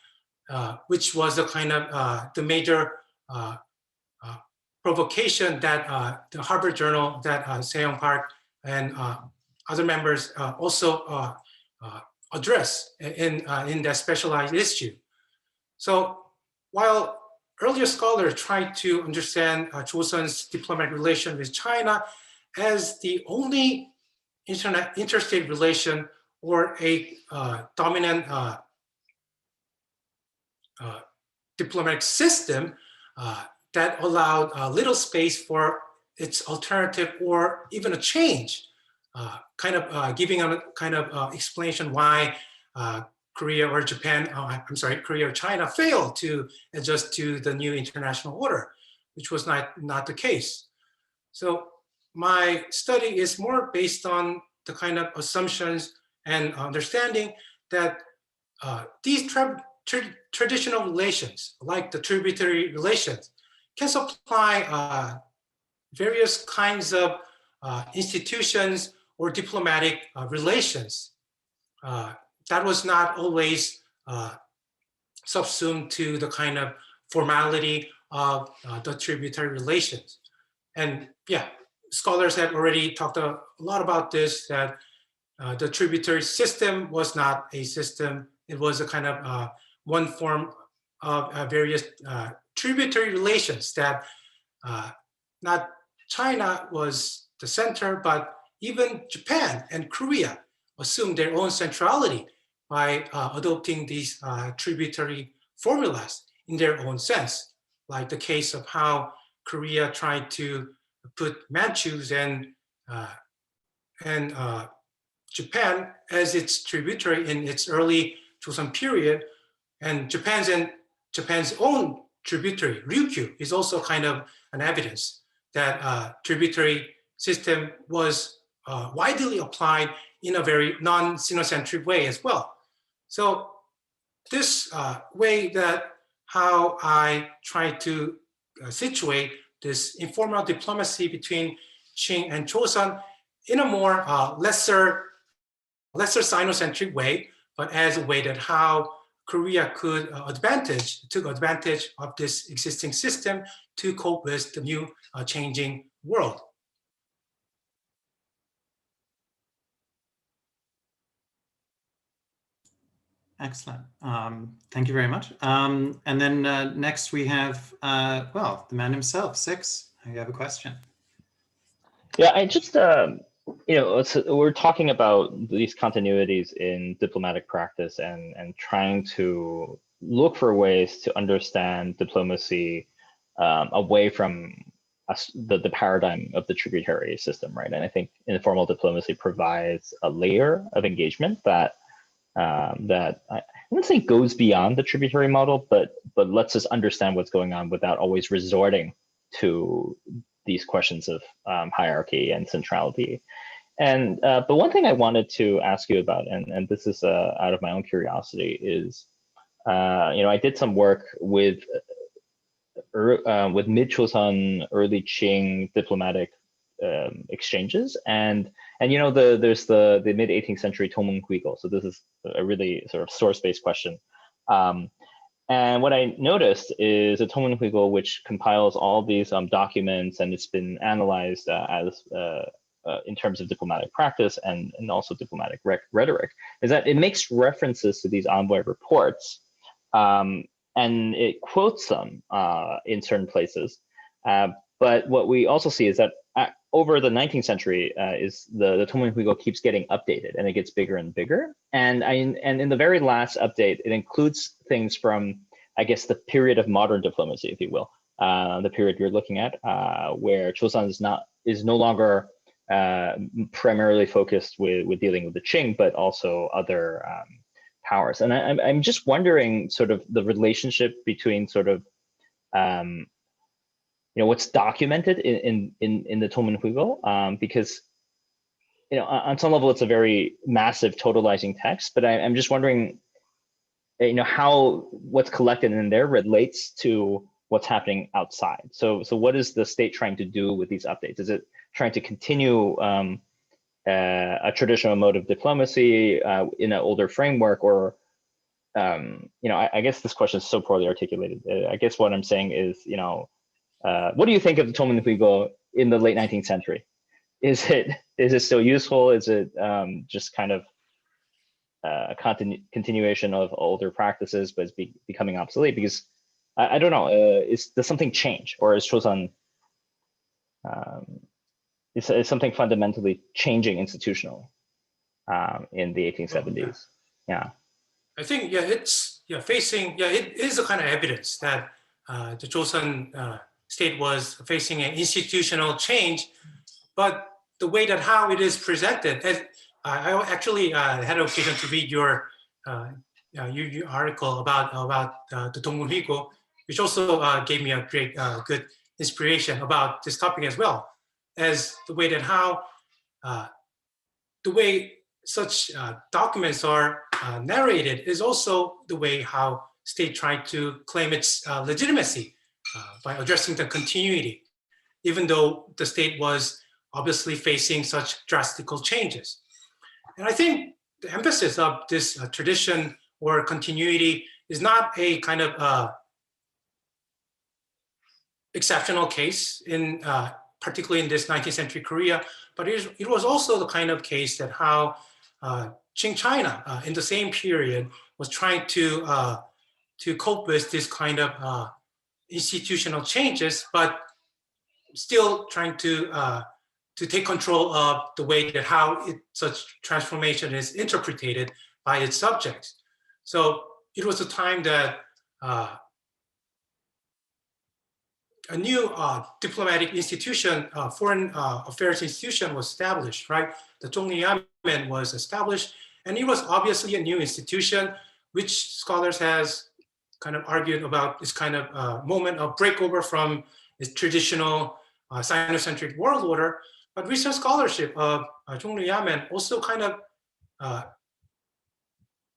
which was the kind of the major provocation that the Harvard Journal that Seong Park and other members also address in that specialized issue. So while earlier scholars tried to understand Joseon's diplomatic relation with China as the only interstate relation or a dominant diplomatic system that allowed little space for its alternative or even a change, giving a kind of explanation why Korea or Japan, Korea or China failed to adjust to the new international order, which was not the case. So my study is more based on the kind of assumptions and understanding that these traditional relations, like the tributary relations, can supply various kinds of institutions or diplomatic relations. That was not always subsumed to the kind of formality of the tributary relations. And yeah, scholars have already talked a lot about this, that the tributary system was not a system. It was a kind of one form of various tributary relations that not China was the center, but even Japan and Korea assumed their own centrality by adopting these tributary formulas in their own sense, like the case of how Korea tried to put Manchus and Japan as its tributary in its early Joseon period, and Japan's own tributary, Ryukyu, is also kind of an evidence that tributary system was widely applied in a very non-Sinocentric way as well. So this way that how I try to situate this informal diplomacy between Qing and Joseon in a more lesser Sinocentric way, but as a way that how Korea could took advantage of this existing system to cope with the new changing world. Excellent. Thank you very much. And then next we have, well, the man himself, Six. You have a question. Yeah, I just, we're talking about these continuities in diplomatic practice and trying to look for ways to understand diplomacy away from the paradigm of the tributary system, right? And I think informal diplomacy provides a layer of engagement that I wouldn't say goes beyond the tributary model, but lets us understand what's going on without always resorting to these questions of hierarchy and centrality. And but one thing I wanted to ask you about, and this is out of my own curiosity, is I did some work with mid-Joseon, early Qing diplomatic exchanges, and there's the mid 18th century Tongmenghuigou. So this is a really sort of source-based question. And what I noticed is a Tongmenghuigou which compiles all these documents, and it's been analyzed as in terms of diplomatic practice and also diplomatic rhetoric, is that it makes references to these envoy reports, and it quotes them in certain places. But what we also see is that over the 19th century, is the Tongmenghuigou keeps getting updated, and it gets bigger and bigger. And in the very last update, it includes things from, I guess, the period of modern diplomacy, if you will, the period you're looking at, where Joseon is no longer primarily focused with dealing with the Qing, but also other powers. And I'm just wondering sort of the relationship between sort of what's documented in the Tongmenghuigou, because on some level it's a very massive totalizing text, but I'm just wondering how what's collected in there relates to what's happening outside. So what is the state trying to do with these updates? Is it trying to continue a traditional mode of diplomacy in an older framework, or I guess this question is so poorly articulated. I guess what I'm saying is, what do you think of the Chosŏn-Qing in the late 19th century? Is it still useful? Is it just kind of a continuation of older practices, but it's becoming obsolete? Because I don't know, does something change, or is Chosŏn, is something fundamentally changing institutionally in the 1870s? Yeah. I think, it is a kind of evidence that the Joseon state was facing an institutional change, but the way that how it is presented, I actually had an occasion to read your article about the Dongmunhigo, which also gave me a great, good inspiration about this topic as well, as the way that how, the way such documents are narrated is also the way how state tried to claim its legitimacy by addressing the continuity, even though the state was obviously facing such drastic changes. And I think the emphasis of this tradition or continuity is not a kind of exceptional case in particularly in this 19th century Korea, but it was also the kind of case that how Qing China in the same period was trying to cope with this kind of institutional changes, but still trying to take control of the way that how such transformation is interpreted by its subjects. So it was a time that a new diplomatic institution, foreign affairs institution was established, right? The Zhongliyamen was established, and it was obviously a new institution, which scholars has kind of argued about this kind of moment of breakover from its traditional Sino-centric world order. But recent scholarship of Zhongliyamen also kind of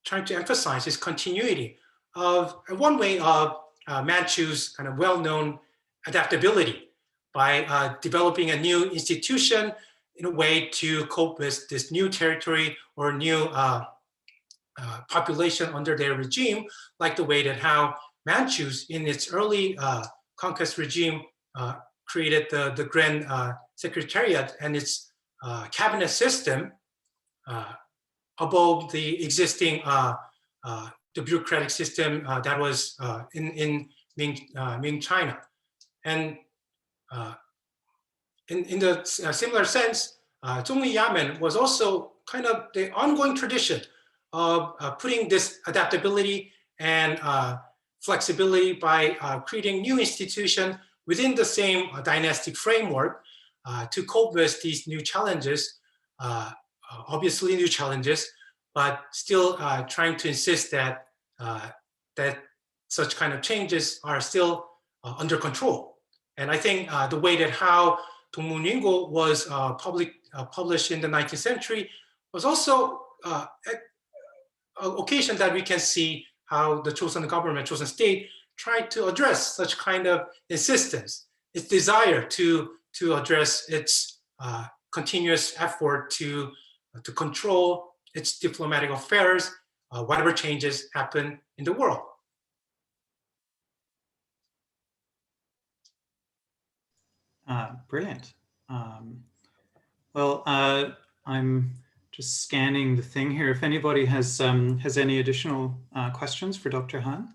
trying to emphasize this continuity of one way of Manchu's kind of well-known adaptability by developing a new institution in a way to cope with this new territory or new population under their regime, like the way that how Manchus in its early conquest regime created the Grand Secretariat and its cabinet system above the existing the bureaucratic system that was in Ming China. And in the similar sense, Zhongliyamen was also kind of the ongoing tradition of putting this adaptability and flexibility by creating new institutions within the same dynastic framework to cope with these new challenges, obviously new challenges, but still trying to insist that that such kind of changes are still under control. And I think the way that how Dongmunhigo was published in the 19th century was also an occasion that we can see how the Chosun government, Chosun state, tried to address such kind of insistence, its desire to address its continuous effort to control its diplomatic affairs, whatever changes happen in the world. Brilliant. Well, I'm just scanning the thing here. If anybody has any additional questions for Dr. Han.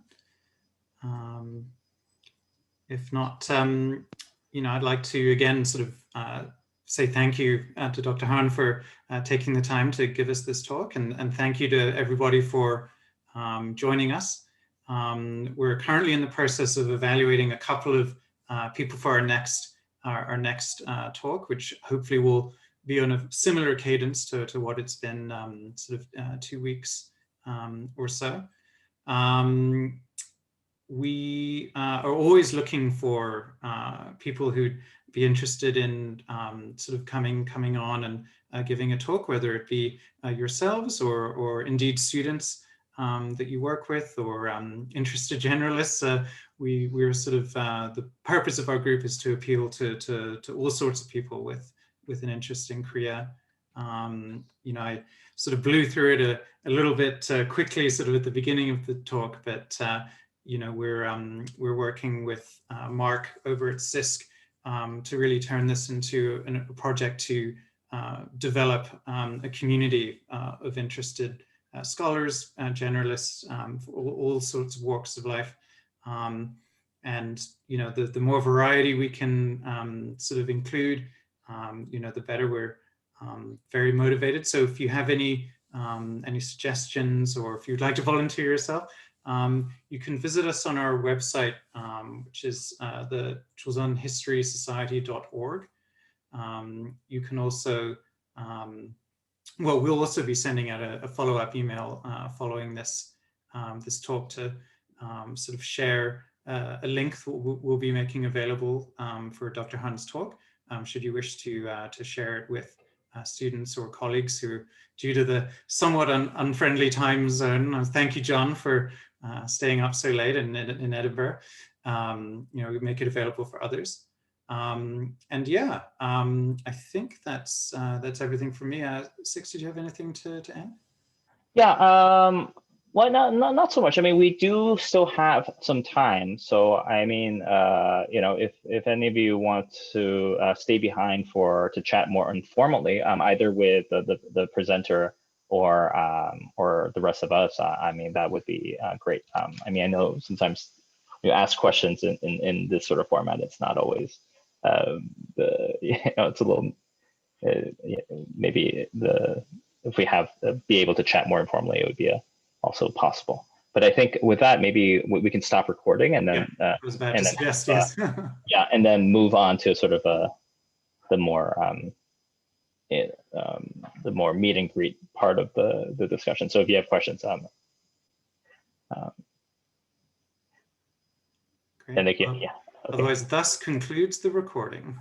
If not, I'd like to again sort of say thank you to Dr. Han for taking the time to give us this talk, and thank you to everybody for joining us. We're currently in the process of evaluating a couple of people for our next talk, which hopefully will be on a similar cadence to what it's been sort of 2 weeks or so. We are always looking for people who'd be interested in sort of coming on and giving a talk, whether it be yourselves or indeed students that you work with, or interested generalists. We're sort of, the purpose of our group is to appeal to all sorts of people with an interest in Korea. I sort of blew through it a little bit quickly, sort of at the beginning of the talk, but we're working with Mark over at CISC to really turn this into a project to develop a community of interested scholars, generalists, for all sorts of walks of life. And the more variety we can sort of include, the better. We're very motivated. So if you have any suggestions, or if you'd like to volunteer yourself, you can visit us on our website, which is the chosonhistorysociety.org. You can also, we'll also be sending out a follow-up email following this talk to sort of share a link that we'll be making available for Dr. Han's talk, should you wish to share it with students or colleagues who, due to the somewhat unfriendly time zone. Thank you, John, for staying up so late in Edinburgh. We make it available for others. And yeah, I think that's everything for me. Six, did you have anything to add? Yeah, well, not so much. I mean, we do still have some time. So, I mean, if any of you want to stay behind to chat more informally, either with the presenter or the rest of us, I mean, that would be great. I mean, I know sometimes you ask questions in this sort of format. It's not always it's a little maybe if we have be able to chat more informally, it would be also possible. But I think with that, maybe we can stop recording and then I was about to suggest, yes. yeah, and then move on to sort of the more meet and greet part of the discussion. So if you have questions, Great. and they can, yeah. Okay. Otherwise, thus concludes the recording.